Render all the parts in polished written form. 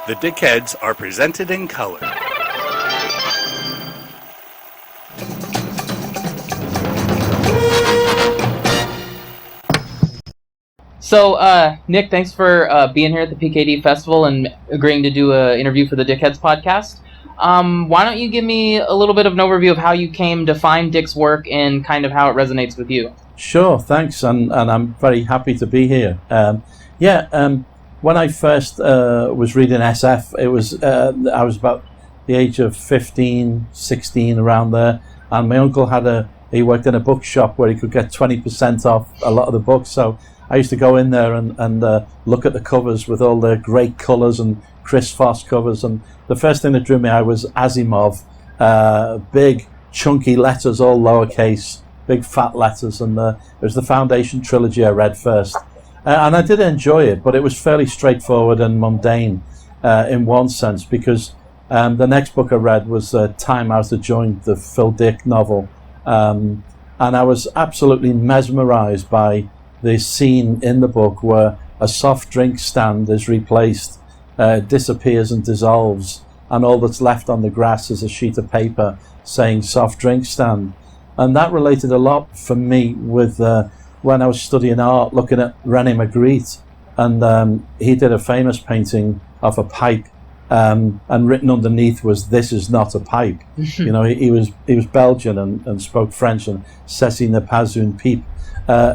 The Dickheads are presented in color. So, Nick, thanks for being here at the PKD Festival and agreeing to do an interview for the Dickheads podcast. Why don't you give me a little bit of an overview of how you came to find Dick's work and kind of how it resonates with you? Sure, thanks, and I'm very happy to be here. When I first was reading SF, it was I was about the age of 15, 16, around there, and my uncle he worked in a bookshop where he could get 20% off a lot of the books, so I used to go in there and look at the covers with all the great colours and Chris Foss covers, and the first thing that drew me out was Asimov, big chunky letters, all lowercase, big fat letters, and it was the Foundation trilogy I read first. And I did enjoy it, but it was fairly straightforward and mundane in one sense, because the next book I read was Time Out of Joint, the Phil Dick novel, and I was absolutely mesmerised by the scene in the book where a soft drink stand is replaced, disappears and dissolves, and all that's left on the grass is a sheet of paper saying soft drink stand. And that related a lot for me with when I was studying art, looking at René Magritte, and he did a famous painting of a pipe, and written underneath was "This is not a pipe." You know, he was Belgian and spoke French, and "Ceci n'est pas une pipe,"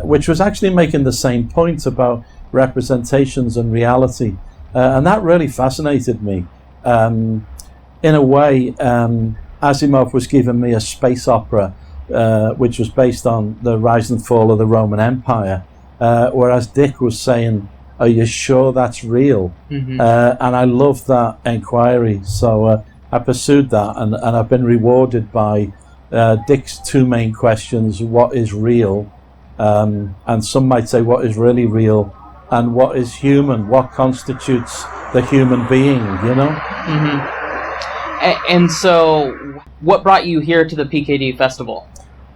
which was actually making the same point about representations and reality, and that really fascinated me. In a way, Asimov was giving me a space opera, which was based on the rise and fall of the Roman Empire, whereas Dick was saying, are you sure that's real? Mm-hmm. And I loved that inquiry, so I pursued that, and I've been rewarded by Dick's two main questions: what is real, and some might say what is really real, and what is human, what constitutes the human being, you know? Mm-hmm. And so, what brought you here to the PKD Festival?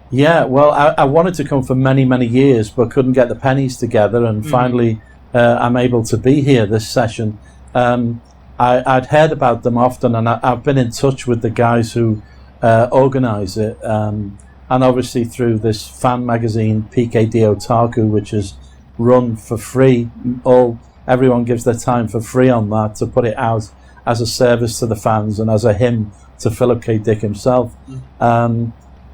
Yeah, well, I wanted to come for many, many years, but couldn't get the pennies together, and finally I'm able to be here this session. I'd heard about them often, and I've been in touch with the guys who organise it, and obviously through this fan magazine, PKD Otaku, which is run for free. Everyone gives their time for free on that to put it out as a service to the fans and as a hymn to Philip K. Dick himself.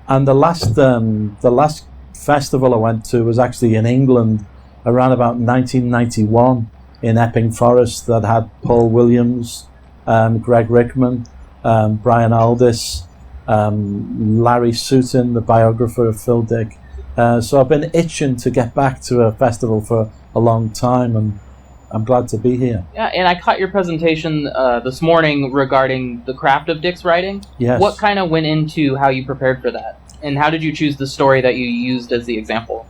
And the last festival I went to was actually in England around about 1991 in Epping Forest, that had Paul Williams, Greg Rickman, Brian Aldiss, Larry Sutton, the biographer of Phil Dick. So I've been itching to get back to a festival for a long time, and I'm glad to be here. Yeah, and I caught your presentation this morning regarding the craft of Dick's writing. Yes. What kind of went into how you prepared for that? And how did you choose the story that you used as the example?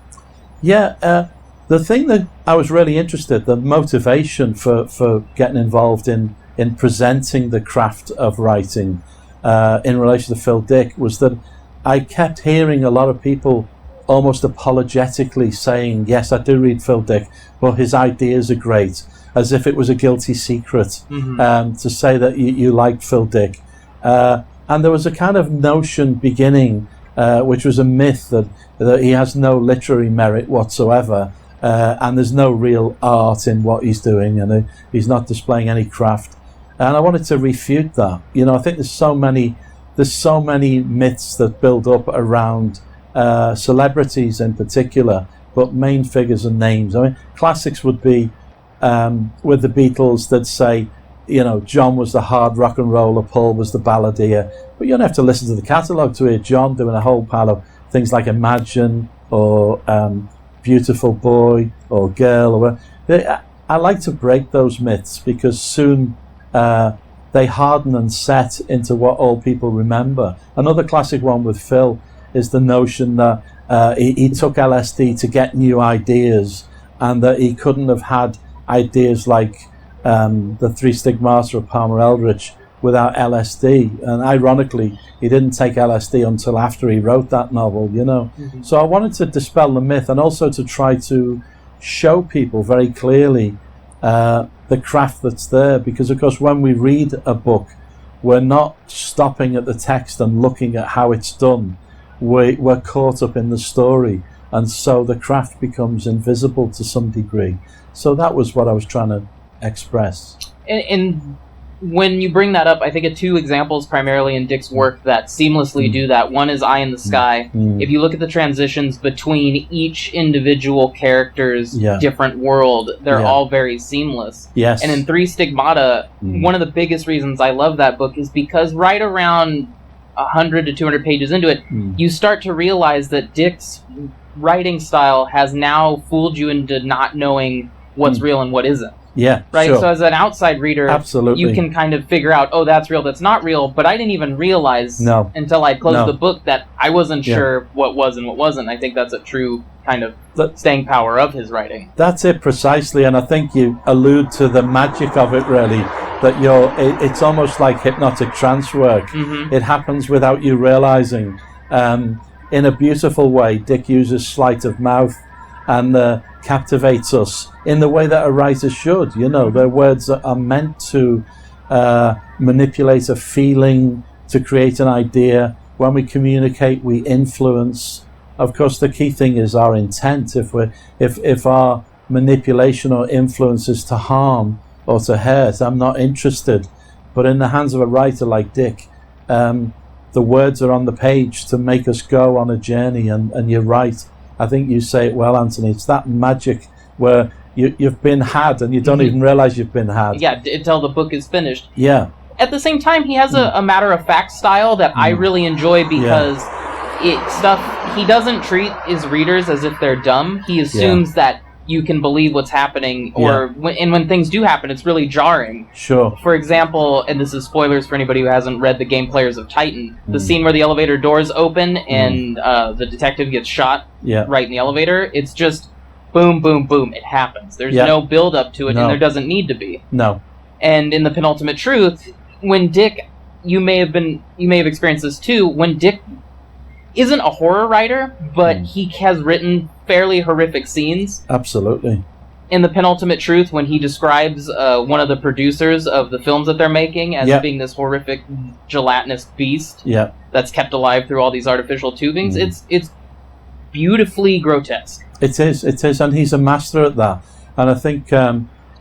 Yeah, the thing that I was really interested, the motivation for getting involved in presenting the craft of writing in relation to Phil Dick, was that I kept hearing a lot of people almost apologetically saying, yes, I do read Phil Dick, but his ideas are great, as if it was a guilty secret to say that you liked Phil Dick. And there was a kind of notion beginning, which was a myth, that he has no literary merit whatsoever, and there's no real art in what he's doing, and he's not displaying any craft. And I wanted to refute that. You know, I think there's so many myths that build up around celebrities in particular, but main figures and names. I mean, classics would be with the Beatles that say, you know, John was the hard rock and roller, Paul was the balladeer. But you don't have to listen to the catalogue to hear John doing a whole pile of things like Imagine or Beautiful Boy or Girl. Or I like to break those myths, because soon they harden and set into what all people remember. Another classic one with Phil is the notion that he took LSD to get new ideas, and that he couldn't have had ideas like the Three Stigmata of Palmer Eldritch without LSD. And ironically, he didn't take LSD until after he wrote that novel, you know. So I wanted to dispel the myth, and also to try to show people very clearly the craft that's there. Because of course when we read a book, we're not stopping at the text and looking at how it's done. We're caught up in the story, and so the craft becomes invisible to some degree. So that was what I was trying to express. And when you bring that up, I think of two examples primarily in Dick's work that seamlessly do that. One is Eye in the Sky. If you look at the transitions between each individual character's different world, they're all very seamless. Yes. And in Three Stigmata, one of the biggest reasons I love that book is because right around 100 to 200 pages into it, you start to realize that Dick's writing style has now fooled you into not knowing what's real and what isn't. Yeah, right. Sure. So as an outside reader, absolutely, you can kind of figure out, oh, that's real, that's not real. But I didn't even realize until I closed the book that I wasn't sure what was and what wasn't. I think that's a true kind of staying power of his writing. That's it precisely, and I think you allude to the magic of it. Really, that it's almost like hypnotic trance work. It happens without you realizing. In a beautiful way, Dick uses sleight of mouth and captivates us in the way that a writer should. Their words are meant to manipulate a feeling, to create an idea. When we communicate, we influence. Of course, the key thing is our intent. If our manipulation or influence is to harm or to hurt, I'm not interested. But in the hands of a writer like Dick, the words are on the page to make us go on a journey, and you're right. I think you say it well, Anthony. It's that magic where you've been had and you don't even realize you've been had. Yeah, until the book is finished. Yeah. At the same time, he has a matter-of-fact style that I really enjoy because he doesn't treat his readers as if they're dumb. He assumes that you can believe what's happening, when things do happen, it's really jarring. Sure. For example, and this is spoilers for anybody who hasn't read The Game Players of Titan, the scene where the elevator doors open and the detective gets shot right in the elevator, it's just boom, boom, boom, it happens. There's no build-up to it, and there doesn't need to be. No. And in The Penultimate Truth, when Dick, you may have experienced this too, when Dick isn't a horror writer, but he has written fairly horrific scenes. Absolutely. In The Penultimate Truth, when he describes one of the producers of the films that they're making as being this horrific gelatinous beast that's kept alive through all these artificial tubings, it's beautifully grotesque. It is, and he's a master at that. And I think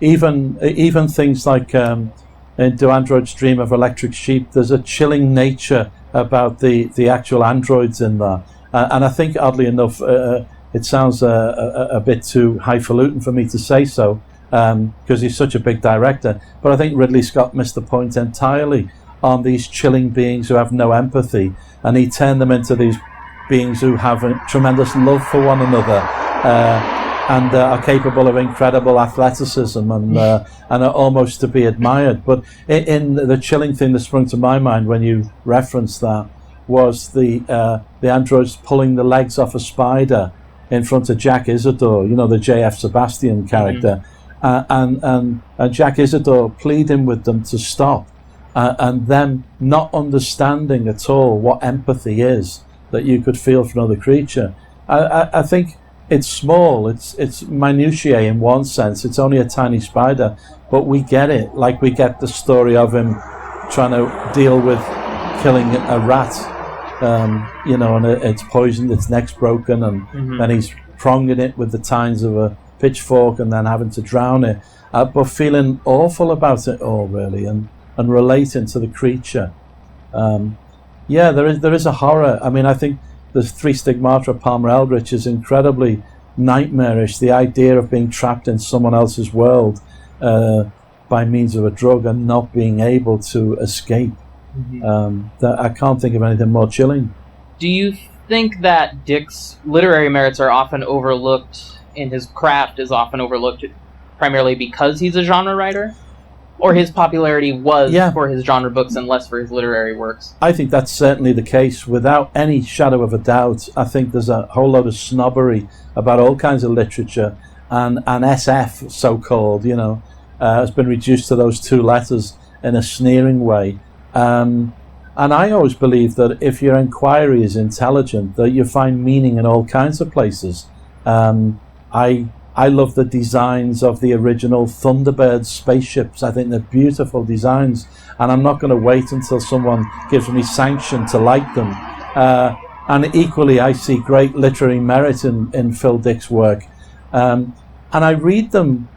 even things like Do Androids Dream of Electric Sheep, there's a chilling nature about the actual androids in there. And I think, oddly enough, it sounds a bit too highfalutin for me to say so, because he's such a big director. But I think Ridley Scott missed the point entirely on these chilling beings who have no empathy, and he turned them into these beings who have a tremendous love for one another, and are capable of incredible athleticism and are almost to be admired. But in the chilling thing that sprung to my mind when you referenced that was the androids pulling the legs off a spider in front of Jack Isidore, the J.F. Sebastian character, and Jack Isidore pleading with them to stop, and them not understanding at all what empathy is that you could feel for another creature. I think it's small, it's minutiae in one sense, it's only a tiny spider, but we get it, like we get the story of him trying to deal with killing a rat, and it's poisoned, its neck's broken, and then he's pronging it with the tines of a pitchfork and then having to drown it, but feeling awful about it all, really, and relating to the creature. There is a horror. I mean, I think the Three Stigmata of Palmer Eldritch is incredibly nightmarish. The idea of being trapped in someone else's world by means of a drug and not being able to escape. That I can't think of anything more chilling. Do you think that Dick's literary merits are often overlooked, and his craft is often overlooked primarily because he's a genre writer? Or his popularity was for his genre books and less for his literary works? I think that's certainly the case, without any shadow of a doubt. I think there's a whole load of snobbery about all kinds of literature, and SF, so-called, has been reduced to those two letters in a sneering way. And I always believe that if your inquiry is intelligent, that you find meaning in all kinds of places. I I love the designs of the original Thunderbird spaceships. I think they're beautiful designs, and I'm not going to wait until someone gives me sanction to like them. And equally, I see great literary merit in Phil Dick's work. And I read them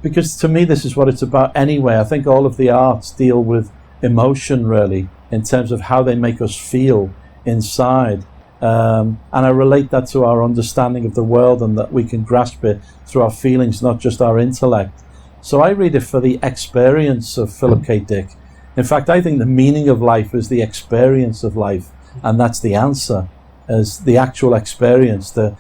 because, to me, this is what it's about anyway. I think all of the arts deal with emotion, really, in terms of how they make us feel inside. And I relate that to our understanding of the world, and that we can grasp it through our feelings, not just our intellect. So I read it for the experience of Philip K. Dick. In fact, I think the meaning of life is the experience of life, and that's the answer, as the actual experience, the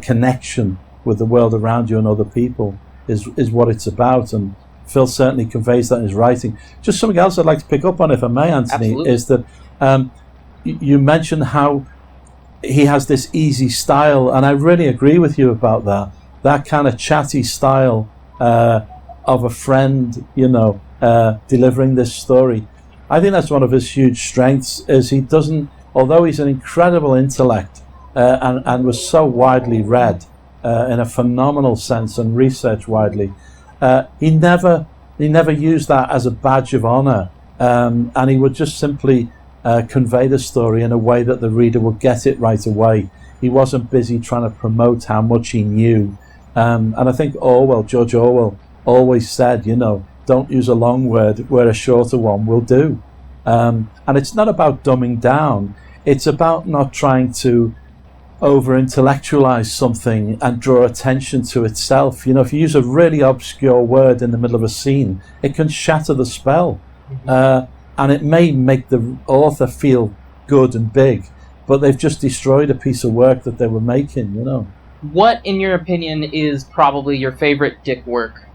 connection with the world around you and other people is what it's about. And Phil certainly conveys that in his writing. Just something else I'd like to pick up on, if I may, Anthony. Absolutely. Is that you mentioned how he has this easy style, and I really agree with you about that kind of chatty style of a friend, delivering this story. I think that's one of his huge strengths, is he doesn't, although he's an incredible intellect and was so widely read in a phenomenal sense and researched widely, he never used that as a badge of honor, and he would just simply convey the story in a way that the reader would get it right away. He wasn't busy trying to promote how much he knew. And I think George Orwell always said, don't use a long word where a shorter one will do. And it's not about dumbing down. It's about not trying to over-intellectualize something and draw attention to itself. If you use a really obscure word in the middle of a scene, it can shatter the spell. And it may make the author feel good and big, but they've just destroyed a piece of work that they were making, What, in your opinion, is probably your favorite Dick work?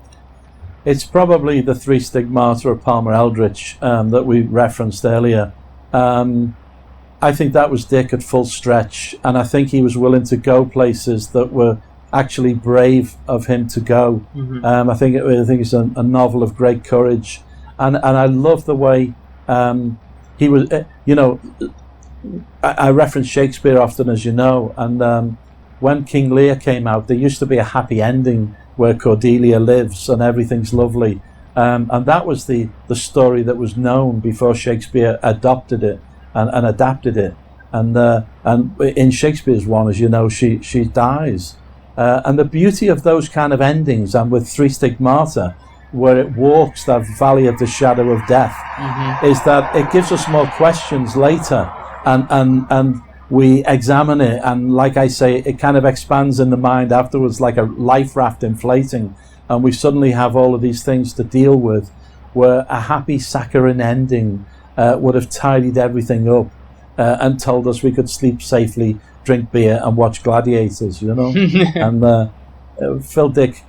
It's probably the Three Stigmata of Palmer Eldritch that we referenced earlier. I think that was Dick at full stretch, and I think he was willing to go places that were actually brave of him to go. I think it's a novel of great courage, and I love the way he was, I reference Shakespeare often, as you know, and when King Lear came out, there used to be a happy ending where Cordelia lives and everything's lovely, and that was the story that was known before Shakespeare adopted it and adapted it, and in Shakespeare's one, as you know, she dies, and the beauty of those kind of endings, and with Three Stigmata, where it walks that valley of the shadow of death, is that it gives us more questions later, and we examine it, and like I say, it kind of expands in the mind afterwards, like a life raft inflating, and we suddenly have all of these things to deal with, where a happy saccharine ending would have tidied everything up and told us we could sleep safely, drink beer, and watch gladiators, and Phil Dick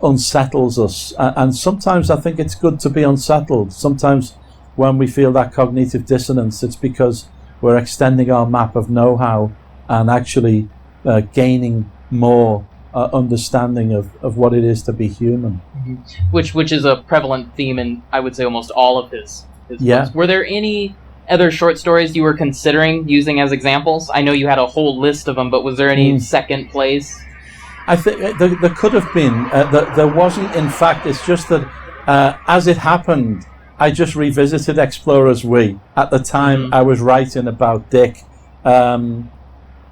unsettles us, and sometimes I think it's good to be unsettled. Sometimes when we feel that cognitive dissonance, it's because we're extending our map of know-how and actually gaining more understanding of what it is to be human. Which is a prevalent theme in, I would say, almost all of his books. Were there any other short stories you were considering using as examples? I know you had a whole list of them, but was there any second place? I think there could have been. There wasn't, in fact. It's just that as it happened, I just revisited Explorer's We. At the time, I was writing about Dick, and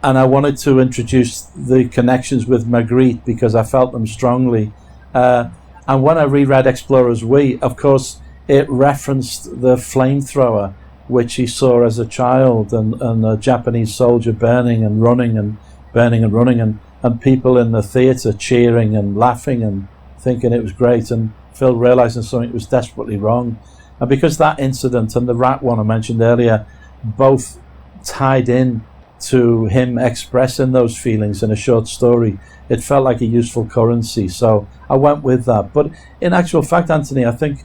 I wanted to introduce the connections with Magritte because I felt them strongly. And when I reread Explorer's We, of course, it referenced the flamethrower, which he saw as a child, and a Japanese soldier burning and running and burning and running, and people in the theatre cheering and laughing and thinking it was great, and Phil realising something was desperately wrong. And because that incident and the rat one I mentioned earlier both tied in to him expressing those feelings in a short story, it felt like a useful currency, so I went with that. But in actual fact, Anthony, I think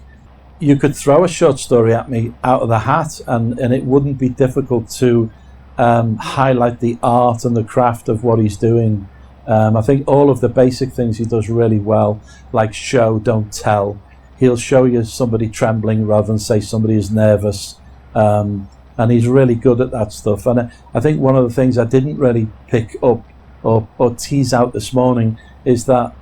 you could throw a short story at me out of the hat, and it wouldn't be difficult to highlight the art and the craft of what he's doing. I think all of the basic things he does really well, like show, don't tell. He'll show you somebody trembling rather than say somebody is nervous. And he's really good at that stuff. And I think one of the things I didn't really pick up or tease out this morning is that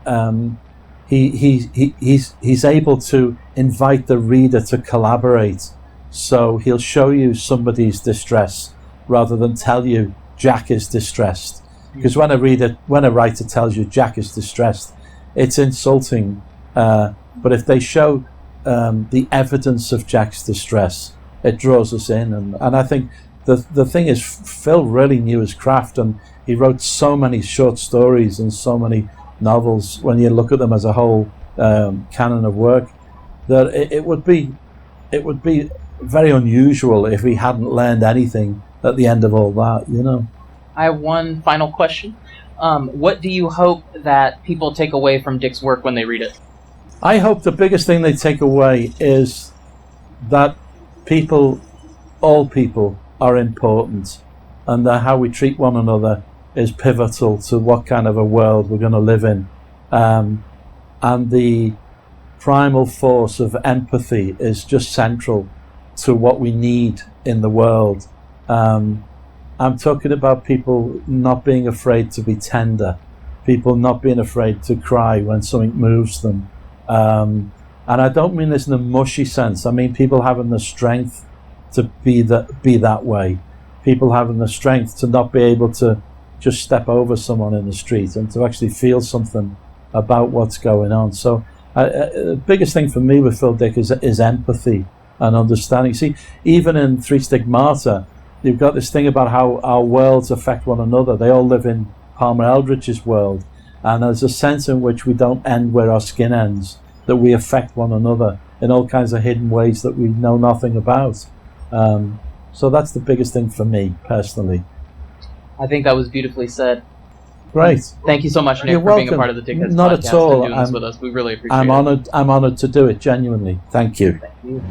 he's able to invite the reader to collaborate. So he'll show you somebody's distress rather than tell you Jack is distressed. Because when a writer tells you Jack is distressed, it's insulting. But if they show the evidence of Jack's distress, it draws us in. And I think the thing is, Phil really knew his craft, and he wrote so many short stories and so many novels. When you look at them as a whole canon of work, that it would be very unusual if he hadn't learned anything at the end of all that, you know. I have one final question. What do you hope that people take away from Dick's work when they read it? I hope the biggest thing they take away is that all people are important, and that how we treat one another is pivotal to what kind of a world we're going to live in. And the primal force of empathy is just central to what we need in the world. I'm talking about people not being afraid to be tender, people not being afraid to cry when something moves them. And I don't mean this in a mushy sense. I mean people having the strength to be that way. People having the strength to not be able to just step over someone in the street and to actually feel something about what's going on. So the biggest thing for me with Phil Dick is empathy and understanding. See, even in Three Stigmata, you've got this thing about how our worlds affect one another. They all live in Palmer Eldritch's world, and there's a sense in which we don't end where our skin ends, that we affect one another in all kinds of hidden ways that we know nothing about. So that's the biggest thing for me, personally. I think that was beautifully said. Great. Thank you so much, Nick, You're for being a welcome. part of the Dickheads Not podcast at all. and doing this with us. We really appreciate I'm it. honored. I'm honored to do it. Genuinely. Thank you. Thank you.